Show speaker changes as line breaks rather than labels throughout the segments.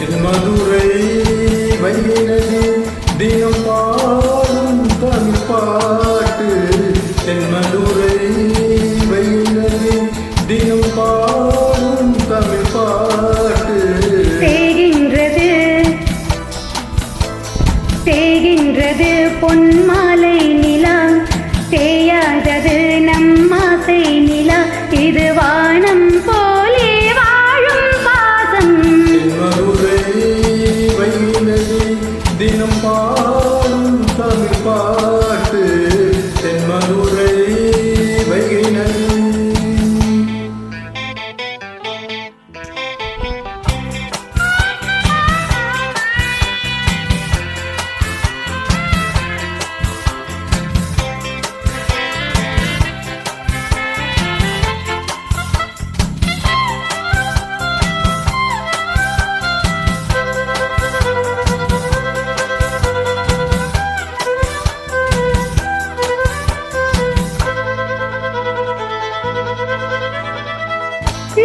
என் மதுரை வைகிறது தினம் பாடும் தமிழ் பாட்டு. என் மதுரை வைகிறது தினம் பாடும் தமிழ் பாட்டு.
தேகின்றது பொன்மாலை நிலா, தேயாதது நம்மாசை நிலா, இது வானம் போலே வாழும் பாசம்.
மதுரை வைகிறது தினம் பாடும் தமிழ் பாட்டு. என் மதுரை வைகிறது.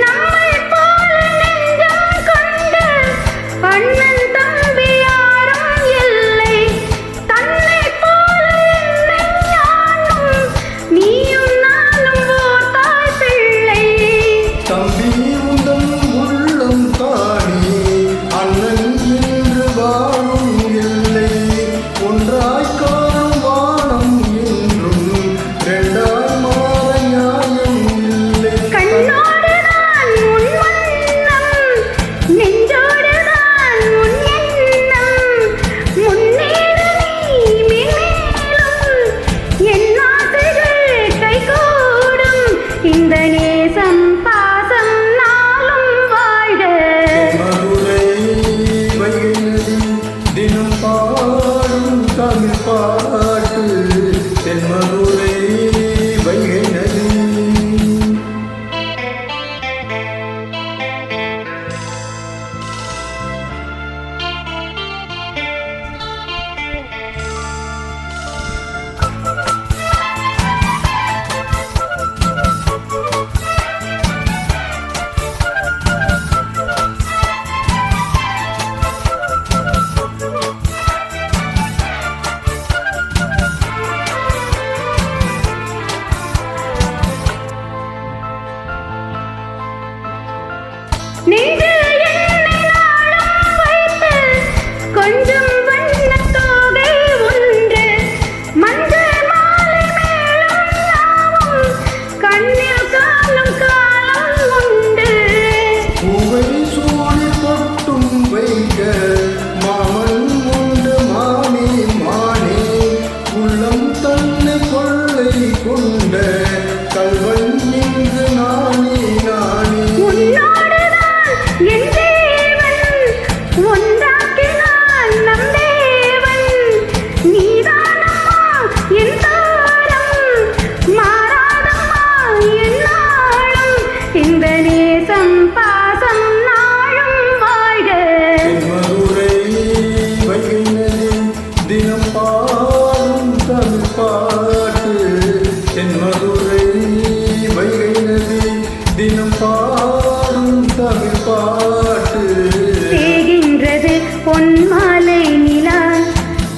நம்மைப் போல நெஞ்சம் கொண்ட அண்ணன் தம்பி யாரும் இல்லை. தன்னைப் போல என்னை யாரும், நீயும் நானும் ஓர் தாய் பிள்ளை.
தம்பி உந்தன் உள்ளம் தானே, அண்ணன் என்று வாழும் இல்லை. ஒன்றாய் காணும் வானம் என்றும் இரண்டாய் மாற நியாயம் இல்லை.
கண்ணோடுதான் உன் வண்ணம், நெஞ்சோடுதான் உன் எண்ணம். முன்னேறு நீ மேலும், என் ஆசைகள் கைகூடும். இந்த நேசம் பாசம் நாளும் வாழ்க.
மதுரை வைகிறது தினம் பாடும் தமிழ் பாட்டு. என் மதுரை வைகிறது.
நெஞ்சில் என்னை நாளும் வைத்து கொஞ்சம் வண்ணத் தோகை ஒன்று, மஞ்சள் மாலை மேலும் யாவும் கண்ணில் காணும் காலம் உண்டு.
பூவை சூழி பொட்டும் வைக்க மாமன் உண்டு மானே மானே. உள்ளம் தன்னை கொள்ளை கொண்ட கல்வன் இங்கு நானே நானே.
உன்னோடுதான் என் தேவன், ஒன்றாக்கினான் நம் தேவன். நீதானம்மா என் தாரம், மாறாதம்மா என் நாளும். இந்த நேசம் பாசம் நாளும் வாழ்க.
என் மதுரை வைகிறது தினம் பாடும் தமிழ் பாட்டு. என் மதுரை வைகிறது தினம் பாடும் தமிழ் பாட்டு.
தேகின்றது பொன்மாலை நிலா,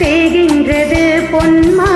தேகின்றது பொன்மாலை